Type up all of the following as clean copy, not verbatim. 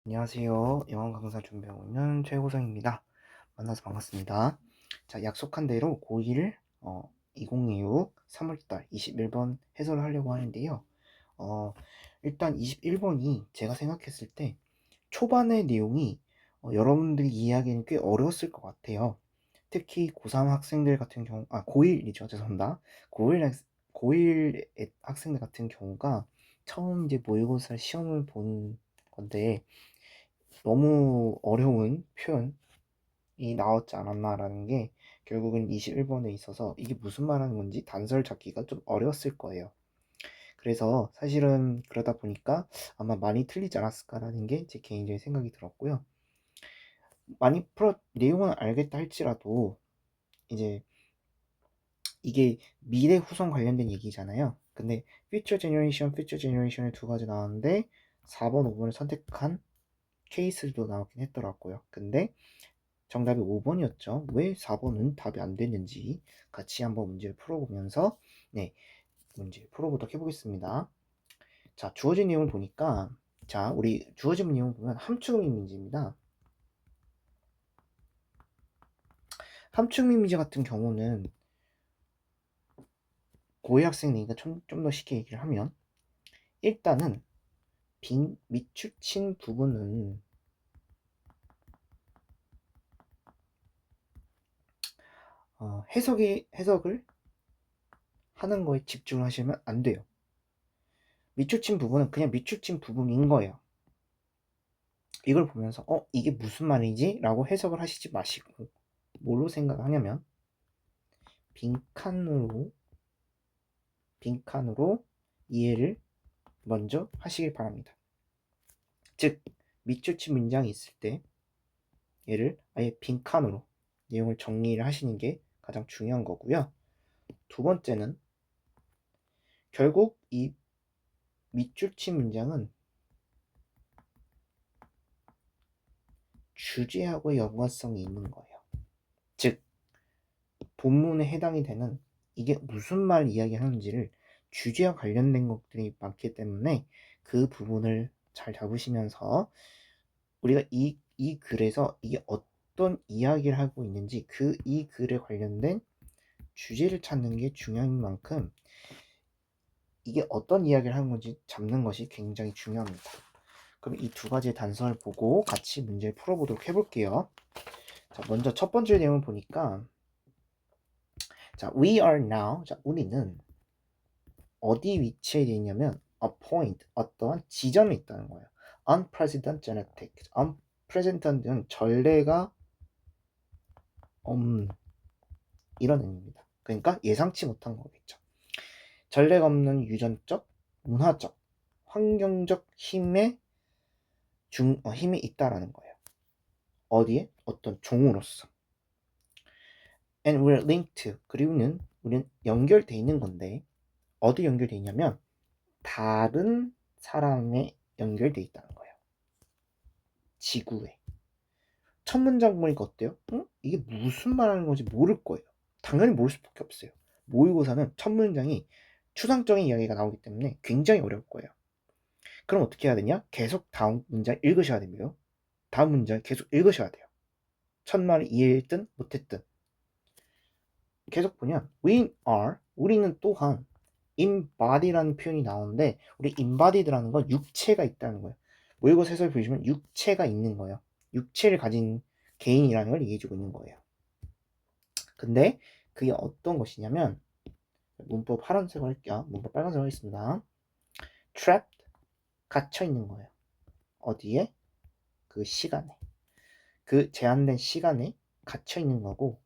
안녕하세요. 영어 강사 준비하고 있는 최고성입니다. 만나서 반갑습니다. 자, 약속한 대로 고1 2026 3월달 21번 해설을 하려고 하는데요. 어, 일단 21번이 제가 생각했을 때 초반의 내용이 여러분들이 이해하기는 꽤 어려웠을 것 같아요. 특히 고3 학생들 같은 경우, 고1이죠. 죄송합니다. 고1 학생들 같은 경우가 처음 이제 모의고사 시험을 본 건데 너무 어려운 표현이 나왔지 않았나라는 게 결국은 21번에 있어서 이게 무슨 말하는 건지 단서를 잡기가 좀 어려웠을 거예요. 그래서 사실은 그러다 보니까 아마 많이 틀리지 않았을까라는 게 제 개인적인 생각이 들었고요. 많이 내용은 알겠다 할지라도 이제 이게 미래 후손 관련된 얘기잖아요. 근데 future generation의 두 가지 나왔는데 4번, 5번을 선택한 케이스도 나오긴 했더라고요. 근데 정답이 5번이었죠. 왜 4번은 답이 안 됐는지 같이 한번 문제를 풀어보면서 문제 풀어보도록 해보겠습니다. 자, 주어진 내용을 보니까 우리 주어진 내용을 보면 함축민 문제입니다. 함축민 문제 같은 경우는 고2 학생이니까 좀 더 쉽게 얘기를 하면 일단은 밑줄친 부분은 해석을 하는 거에 집중하시면 안 돼요. 밑줄친 부분은 그냥 밑줄친 부분인 거예요. 이걸 보면서 이게 무슨 말이지? 라고 해석을 하시지 마시고 뭘로 생각하냐면 빈칸으로 이해를 먼저 하시길 바랍니다. 즉 밑줄친 문장이 있을 때 얘를 아예 빈칸으로 내용을 정리를 하시는 게 가장 중요한 거고요. 두 번째는 결국 이 밑줄친 문장은 주제하고 연관성이 있는 거예요. 즉 본문에 해당이 되는 이게 무슨 말 이야기하는지를 주제와 관련된 것들이 많기 때문에 그 부분을 잘 잡으시면서 우리가 이 글에서 이게 어떤 이야기를 하고 있는지 이 글에 관련된 주제를 찾는 게 중요한 만큼 이게 어떤 이야기를 하는 건지 잡는 것이 굉장히 중요합니다. 그럼 이 두 가지의 단서를 보고 같이 문제를 풀어보도록 해볼게요. 자, 먼저 첫 번째 내용을 보니까 we are now. 우리는 어디 위치에 있냐면 a point, 어떠한 지점에 있다는 거예요. unprecedented. unprecedented는 전례가 없는 이런 의미입니다. 그러니까 예상치 못한 거겠죠. 전례가 없는 유전적, 문화적, 환경적 힘이 있다라는 거예요. 어디에? 어떤 종으로서. And we're linked to. 그리고는 우리는 연결돼 있는 건데 어디 연결돼 있냐면 다른 사람에 연결돼 있다는 거예요. 지구에. 첫 문장 보니까 어때요? 이게 무슨 말하는 건지 모를 거예요. 당연히 모를 수밖에 없어요. 모의고사는 첫 문장이 추상적인 이야기가 나오기 때문에 굉장히 어려울 거예요. 그럼 어떻게 해야 되냐? 계속 다음 문장 읽으셔야 됩니다. 다음 문장 계속 읽으셔야 돼요. 첫 말을 이해했든 못했든. 계속 보면 we are, 우리는 또한 embodied라는 표현이 나오는데 우리 embodied라는 건 육체가 있다는 거예요. 모의고사 해설 보시면 육체가 있는 거예요. 육체를 가진 개인이라는 걸 얘기해주고 있는 거예요. 근데 그게 어떤 것이냐면 문법 파란색으로 할게요. 문법 빨간색으로 하겠습니다. trapped, 갇혀 있는 거예요. 어디에? 그 시간에. 그 제한된 시간에 갇혀 있는 거고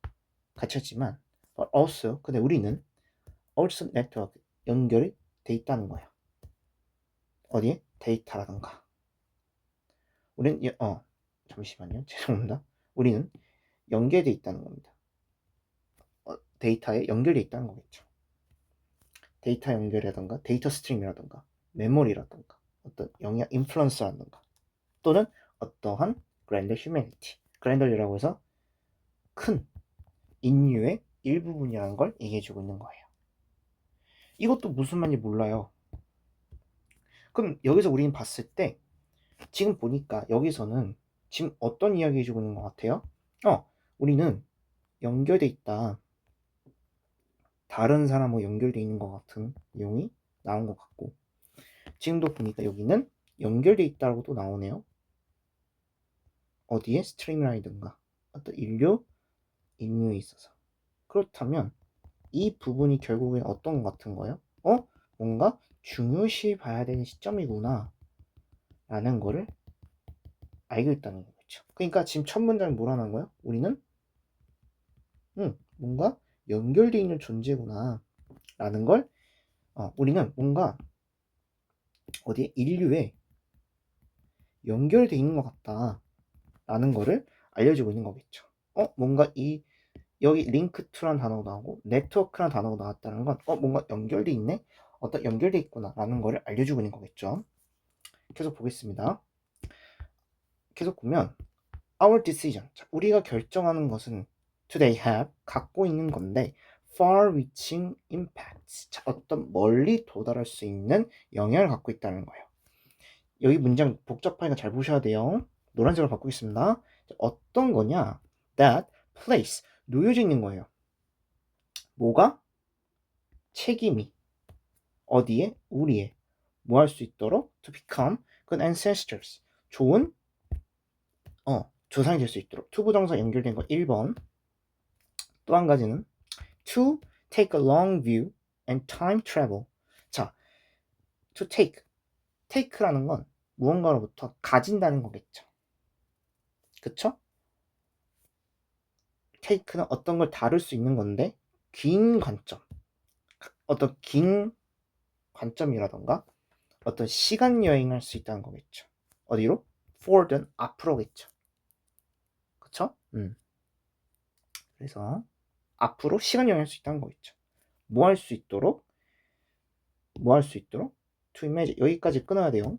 갇혔지만 but also 근데 우리는 also network 연결이 돼 있다는 거예요. 어디에? 데이터라던가. 우리는 잠시만요. 죄송합니다. 우리는 연계돼 있다는 겁니다. 데이터에 연결돼 있다는 거겠죠. 데이터 연결이라던가 데이터 스트림이라던가 메모리라던가 어떤 영향 인플루언서라던가 또는 어떠한 그랜더 휴머니티 그랜더이라고 해서 큰 인류의 일부분이라는 걸 얘기해주고 있는 거예요. 이것도 무슨 말인지 몰라요. 그럼 여기서 우리는 봤을 때 지금 보니까 여기서는 지금 어떤 이야기 해주고 있는 것 같아요? 우리는 연결돼 있다. 다른 사람하고 연결돼 있는 것 같은 내용이 나온 것 같고, 지금도 보니까 여기는 연결돼 있다고 또 나오네요. 어디에? 스트림라이든가 어떤 인류에 있어서. 그렇다면 이 부분이 결국엔 어떤 것 같은 거예요? 뭔가 중요시 봐야 되는 시점이구나 라는 거를 알고 있다는 거죠. 그러니까 지금 첫 문장이 뭐라는 거예요? 우리는 뭔가 연결되어 있는 존재구나 라는 걸 우리는 뭔가 어디에 인류에 연결되어 있는 것 같다 라는 거를 알려주고 있는 거겠죠. 뭔가 여기 링크 투라는 단어가 나오고 네트워크라는 단어가 나왔다는 건 뭔가 연결돼 있네? 어떤 연결돼 있구나 라는 거를 알려주고 있는 거겠죠. 계속 보겠습니다. 계속 보면 our decision, 자, 우리가 결정하는 것은 today have, 갖고 있는 건데 far-reaching impacts, 자, 어떤 멀리 도달할 수 있는 영향을 갖고 있다는 거예요. 여기 문장 복잡하니까 잘 보셔야 돼요. 노란색으로 바꾸겠습니다. 어떤 거냐? that place, 놓여져 있는 거예요. 뭐가? 책임이 어디에? 우리의 뭐 할 수 있도록 to become good ancestors, 좋은 조상이 될 수 있도록. 투부정사 연결된 거 1번. 또 한 가지는 to take a long view and time travel. 자, to take라는 건 무언가로부터 가진다는 거겠죠. 그쵸? take는 어떤 걸 다룰 수 있는 건데 긴 관점, 어떤 긴 관점이라던가 어떤 시간 여행할 수 있다는 거겠죠. 어디로? forward는 앞으로겠죠. 그쵸? 그래서 앞으로 시간 여행할 수 있다는 거겠죠. 뭐 할 수 있도록? to imagine. 여기까지 끊어야 돼요.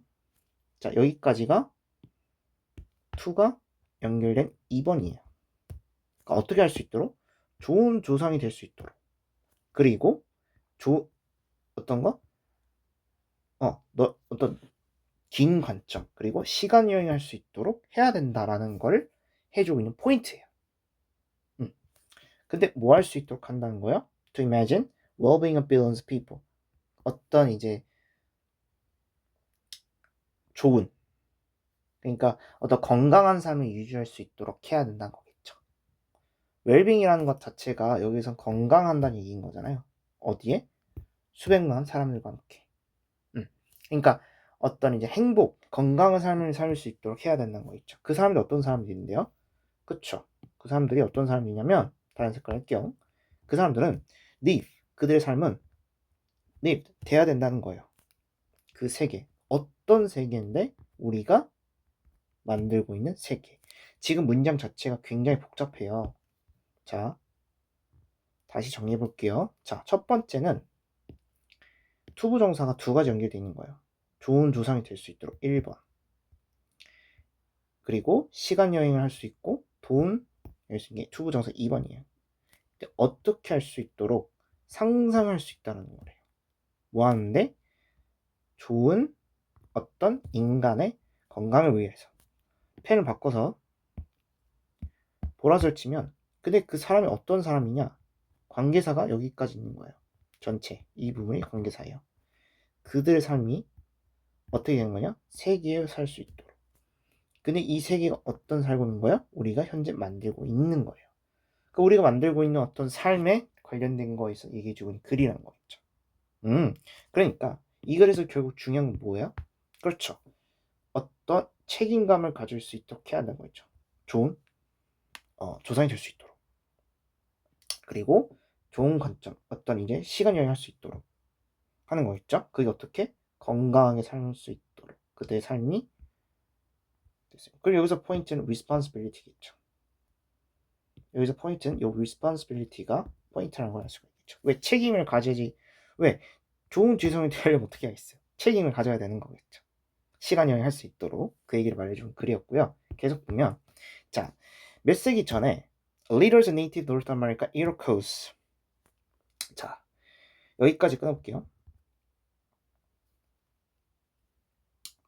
자, 여기까지가 to가 연결된 2번이에요. 그러니까 어떻게 할 수 있도록? 좋은 조상이 될 수 있도록. 그리고 어떤 거? 어떤 긴 관점, 그리고 시간 여행할 수 있도록 해야 된다라는 걸 해주고 있는 포인트예요. 근데 뭐 할 수 있도록 한다는 거예요? To imagine well-being of billions of people. 어떤 이제 좋은, 그러니까 어떤 건강한 삶을 유지할 수 있도록 해야 된다는 거겠죠. 웰빙이라는 것 자체가 여기서 건강한다는 얘기인 거잖아요. 어디에? 수백만 사람들과 함께. 그러니까 어떤 이제 행복, 건강한 삶을 살 수 있도록 해야 된다는 거겠죠. 그 사람들이 어떤 사람들인데요? 그쵸? 그 사람들이 어떤 사람이냐면 다른 색깔 할게요. 그 사람들은 live, 그들의 삶은 live, 돼야 된다는 거예요. 그 세계, 어떤 세계인데 우리가 만들고 있는 세계. 지금 문장 자체가 굉장히 복잡해요. 자, 다시 정리해 볼게요. 자, 첫 번째는 투부정사가 두 가지 연결되어 있는 거예요. 좋은 조상이 될 수 있도록 1번. 그리고 시간 여행을 할 수 있고 돈 낼 수 있는 게 투부정사 2번이에요. 어떻게 할 수 있도록 상상할 수 있다는 거래요. 뭐 하는데? 좋은 어떤 인간의 건강을 위해서. 펜을 바꿔서 보라색을 치면 근데 그 사람이 어떤 사람이냐? 관계사가 여기까지 있는 거예요. 전체 이 부분이 관계사예요. 그들의 삶이 어떻게 되는 거냐? 세계에 살 수 있도록. 근데 이 세계가 어떤 살고 있는 거야? 우리가 현재 만들고 있는 거예요. 그러니까 우리가 만들고 있는 어떤 삶에 관련된 거에서 얘기해주고 있는 글이라는 거겠죠. 그러니까 이 글에서 결국 중요한 건 뭐예요? 그렇죠. 어떤 책임감을 가질 수 있도록 해야 한다는 거죠. 좋은 조상이 될 수 있도록. 그리고 좋은 관점, 어떤 이제 시간 여행할 수 있도록 하는 거겠죠. 그게 어떻게? 건강하게 살 수 있도록. 그들의 삶이 됐어요. 그리고 여기서 포인트는 responsibility겠죠. 여기서 포인트는 이 responsibility가 포인트라는 걸 알 수가 있겠죠. 왜 책임을 가져야지? 왜 좋은 지성이 되려면 어떻게 하겠어요? 책임을 가져야 되는 거겠죠. 시간 여행할 수 있도록 그 얘기를 말해준 글이었고요. 계속 보면 자, 몇 세기 전에 Leaders of Native North America Iroquois. 자, 여기까지 끊어볼게요.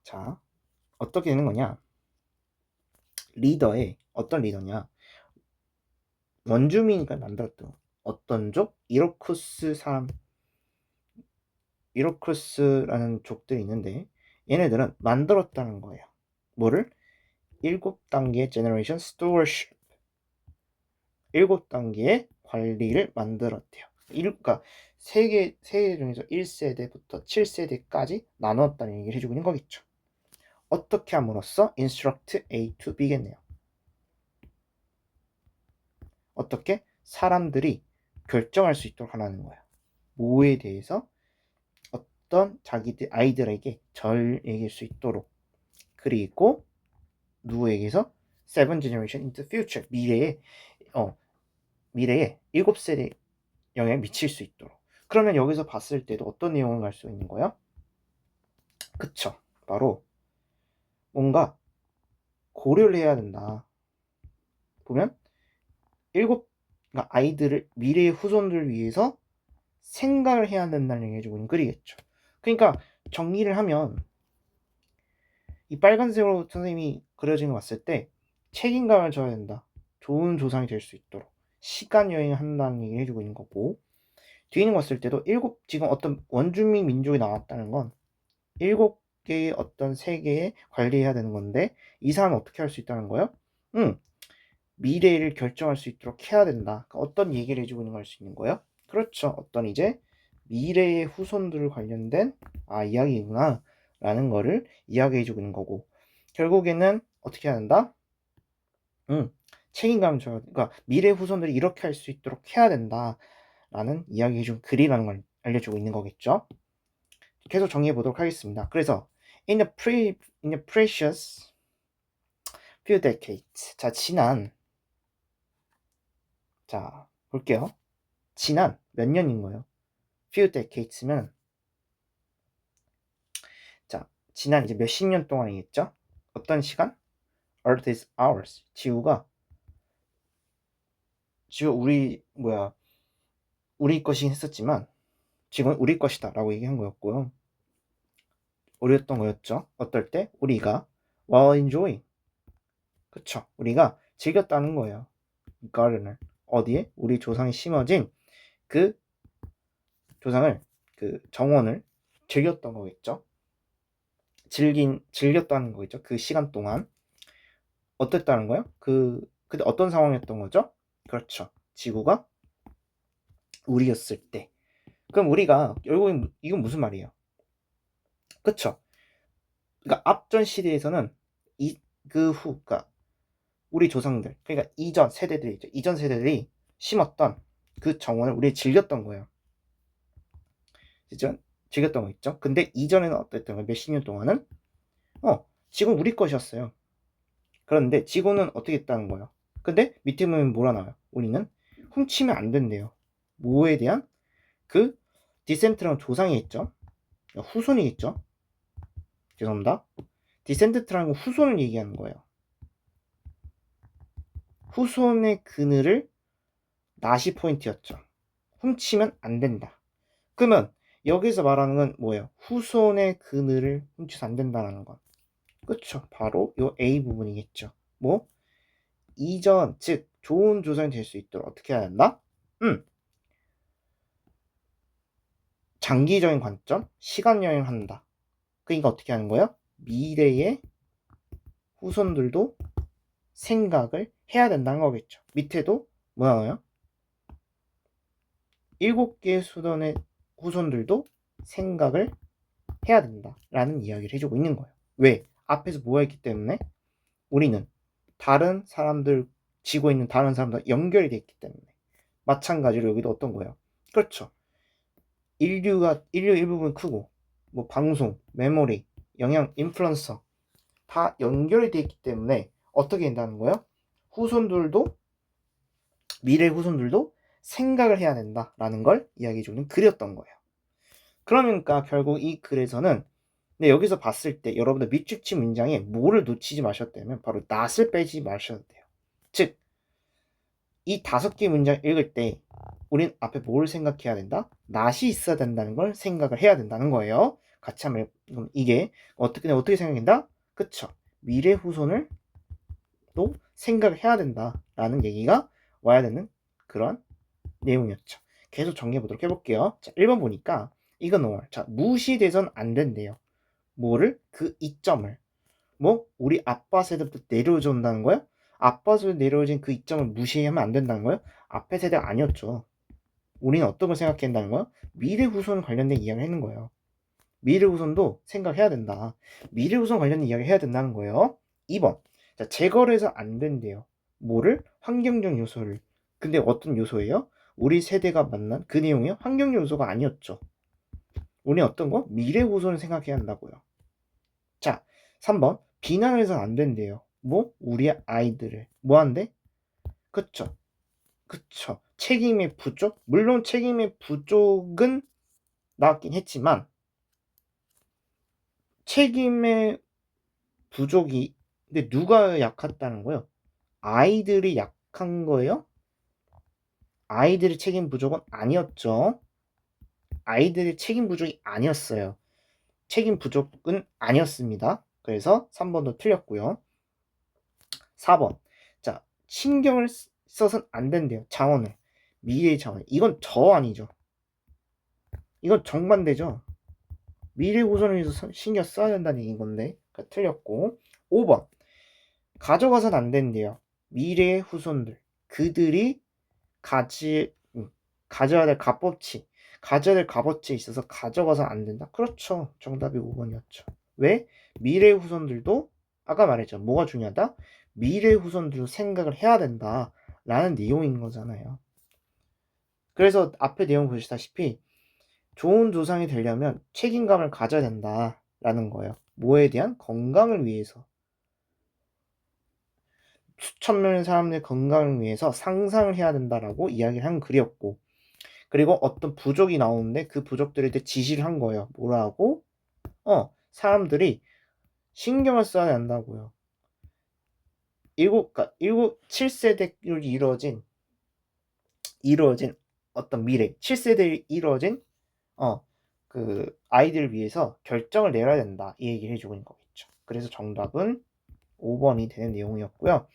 자, 어떻게 되는 거냐? 리더에 어떤 리더냐? 원주민이니까 만들었던 어떤 족? 이로크스라는 족들이 있는데 얘네들은 만들었다는 거예요. 뭐를? 7단계의 제너레이션 스튜어십 7단계의 관리를 만들었대요. 그러니까 세계 중에서 1세대부터 7세대까지 나누었다는 얘기를 해주고 있는 거겠죠. 어떻게 함으로써 instruct A to B겠네요. 어떻게? 사람들이 결정할 수 있도록 하라는 거예요. 뭐에 대해서? 어떤 자기들 아이들에게 절 얘기할 수 있도록. 그리고 누구에게서? Seven generation into future. 미래에 7세대 영향을 미칠 수 있도록. 그러면 여기서 봤을 때도 어떤 내용을 갈 수 있는 거야? 그쵸. 바로 뭔가 고려를 해야 된다. 보면 그러니까 아이들을 미래의 후손들을 위해서 생각을 해야 된다는 얘기 해주고 있는 글이겠죠. 그러니까 정리를 하면 이 빨간색으로 선생님이 그려진 거 봤을 때 책임감을 져야 된다. 좋은 조상이 될 수 있도록 시간 여행을 한다는 얘기를 해주고 있는 거고, 뒤에 있는 거 봤을 때도 지금 어떤 원주민 민족이 나왔다는 건 7개의 어떤 세계에 관리해야 되는 건데 이 사람은 어떻게 할 수 있다는 거예요? 미래를 결정할 수 있도록 해야 된다. 그러니까 어떤 얘기를 해주고 있는 걸 할 수 있는 거예요? 그렇죠. 어떤 이제 미래의 후손들 관련된 이야기구나 라는 거를 이야기해주고 있는 거고, 결국에는 어떻게 해야 된다? 책임감을 줘야, 그러니까 미래 후손들이 이렇게 할 수 있도록 해야 된다 라는 이야기해준 글이라는 걸 알려주고 있는 거겠죠. 계속 정리해 보도록 하겠습니다. 그래서 in the precious few decades, 자 볼게요. 지난 몇 년인 거예요? few decades면 지난 이제 몇십 년 동안이겠죠? 어떤 시간? Earth is ours. 지구가 우리 것이긴 했었지만 지금은 우리 것이다 라고 얘기한 거였고요. 우리였던 거였죠. 어떨 때? 우리가 while enjoying. 그쵸. 우리가 즐겼다는 거예요. garden을. 어디에? 우리 조상이 심어진 그 조상을, 그 정원을 즐겼던 거겠죠. 즐겼다는 거겠죠. 그 시간 동안. 어땠다는 거예요? 그때 어떤 상황이었던 거죠? 그렇죠. 지구가 우리였을 때. 그럼 우리가, 결국엔 이건 무슨 말이에요? 그쵸. 그러니까 앞전 시대에서는 그러니까 우리 조상들, 그러니까 이전 세대들이 심었던 그 정원을 우리 즐겼던 거예요. 그죠? 즐겼던 거 있죠? 근데 이전에는 어땠던 거예요? 몇십 년 동안은 지금 우리 것이었어요. 그런데 지구는 어떻게 했다는 거예요? 근데 밑에 보면 뭐라 나와요? 우리는 훔치면 안 된대요. 뭐에 대한? 그 디센트라는 조상이 있죠? 후손이 있죠? 죄송합니다. 디센트라는 건 후손을 얘기하는 거예요. 후손의 그늘을 낫이 포인트였죠. 훔치면 안 된다. 그러면 여기서 말하는 건 뭐예요? 후손의 그늘을 훔쳐서 안 된다는 건. 그쵸. 바로 요 A 부분이겠죠. 뭐? 이전, 즉 좋은 조상이 될 수 있도록 어떻게 해야 된다? 장기적인 관점, 시간 여행을 한다. 그러니까 어떻게 하는 거예요? 미래의 후손들도 생각을 해야 된다는 거겠죠. 밑에도 뭐 나와요? 7개의 수돈의 후손들도 생각을 해야 된다라는 이야기를 해주고 있는 거예요. 왜? 앞에서 뭐 했기 때문에? 우리는 다른 사람들, 지구에 있는 다른 사람들 연결이 돼 있기 때문에. 마찬가지로 여기도 어떤 거예요? 그렇죠. 인류 일부분 크고, 뭐 방송, 메모리, 영양, 인플루언서 다 연결이 돼 있기 때문에 어떻게 된다는 거예요? 미래 후손들도 생각을 해야 된다라는 걸 이야기해주는 글이었던 거예요. 그러니까 결국 이 글에서는 여기서 봤을 때 여러분들 밑줄치 문장에 뭐를 놓치지 마셨다면 바로 not을 빼지 마셔도 돼요. 즉, 이 5개 문장 읽을 때 우린 앞에 뭘 생각해야 된다? not이 있어야 된다는 걸 생각을 해야 된다는 거예요. 같이 하면 이게 어떻게 생각한다? 그쵸? 미래 후손을 또 생각을 해야 된다라는 얘기가 와야 되는 그런 내용이었죠. 계속 정리해 보도록 해볼게요. 자, 1번 보니까 이건 normal. 자, 무시돼선 안 된대요. 뭐를? 그 이점을. 뭐? 우리 아빠 세대부터 내려오져 온다는 거야? 아빠 세대 내려오진 그 이점을 무시하면 안 된다는 거야? 앞에 세대가 아니었죠. 우리는 어떤 걸 생각한다는 거야? 미래 후손 관련된 이야기를 하는 거예요. 미래 후손도 생각해야 된다. 미래 후손 관련된 이야기를 해야 된다는 거예요. 2번. 자, 제거를 해서 안 된대요. 뭐를? 환경적 요소를. 근데 어떤 요소예요? 우리 세대가 만난 그 내용이요? 환경적 요소가 아니었죠. 우리 어떤 거? 미래 후손을 생각해야 한다고요. 자, 3번. 비난을 해서는 안 된대요. 뭐? 우리 아이들을. 뭐 한대? 그쵸. 그쵸. 책임의 부족? 물론 책임의 부족은 나왔긴 했지만 책임의 부족이 근데 누가 약했다는 거예요? 아이들이 약한 거예요? 아이들의 책임 부족은 아니었죠. 아이들의 책임 부족이 아니었어요. 책임 부족은 아니었습니다. 그래서 3번도 틀렸고요. 4번. 자, 신경을 써서는 안 된대요. 자원을. 미래의 자원. 이건 저 아니죠. 이건 정반대죠. 미래 후손을 위해서 신경 써야 된다는 얘기인 건데. 그러니까 틀렸고. 5번. 가져가선 안 된대요. 미래의 후손들. 그들이 가져야 될 값어치. 가져야 될 값어치에 있어서 가져가선 안 된다. 그렇죠. 정답이 5번이었죠. 왜? 미래 후손들도 아까 말했죠. 뭐가 중요하다? 미래 후손들도 생각을 해야 된다. 라는 내용인 거잖아요. 그래서 앞에 내용 보시다시피 좋은 조상이 되려면 책임감을 가져야 된다. 라는 거예요. 뭐에 대한? 건강을 위해서. 수천 명의 사람들의 건강을 위해서 상상을 해야 된다라고 이야기를 한 글이었고 그리고 어떤 부족이 나오는데 그 부족들한테 지시를 한 거예요. 뭐라고? 사람들이 신경을 써야 한다고요. 7세대로 이루어진 어떤 미래, 7세대에 이루어진 그 아이들을 위해서 결정을 내려야 된다. 이 얘기를 해주고 있는 거겠죠. 그래서 정답은 5번이 되는 내용이었고요.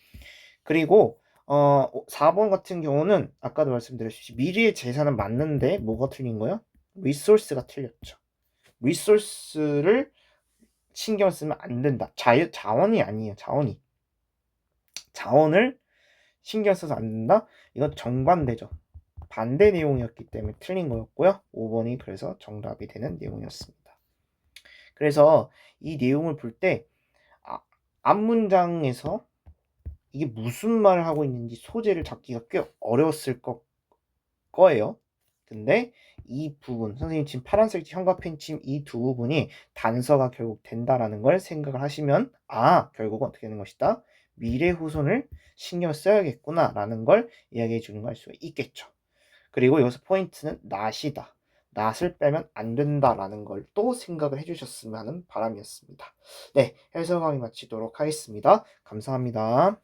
그리고 4번 같은 경우는 아까도 말씀드렸듯이 미래의 재산은 맞는데 뭐가 틀린 거예요? 리소스가 틀렸죠. 리소스를 신경 쓰면 안 된다. 자원이 아니에요. 자원을 신경 써서 안 된다? 이건 정반대죠. 반대 내용이었기 때문에 틀린 거였고요. 5번이 그래서 정답이 되는 내용이었습니다. 그래서 이 내용을 볼 때 앞문장에서 이게 무슨 말을 하고 있는지 소재를 잡기가 꽤 어려웠을 거예요. 근데 이 부분, 선생님 지금 파란색 형과 펜침 이 두 부분이 단서가 결국 된다라는 걸 생각을 하시면 결국은 어떻게 되는 것이다? 미래 후손을 신경 써야겠구나 라는 걸 이야기해 주는 걸 알 수가 있겠죠. 그리고 여기서 포인트는 낫이다. 낫을 빼면 안 된다라는 걸 또 생각을 해주셨으면 하는 바람이었습니다. 네, 해설 강의 마치도록 하겠습니다. 감사합니다.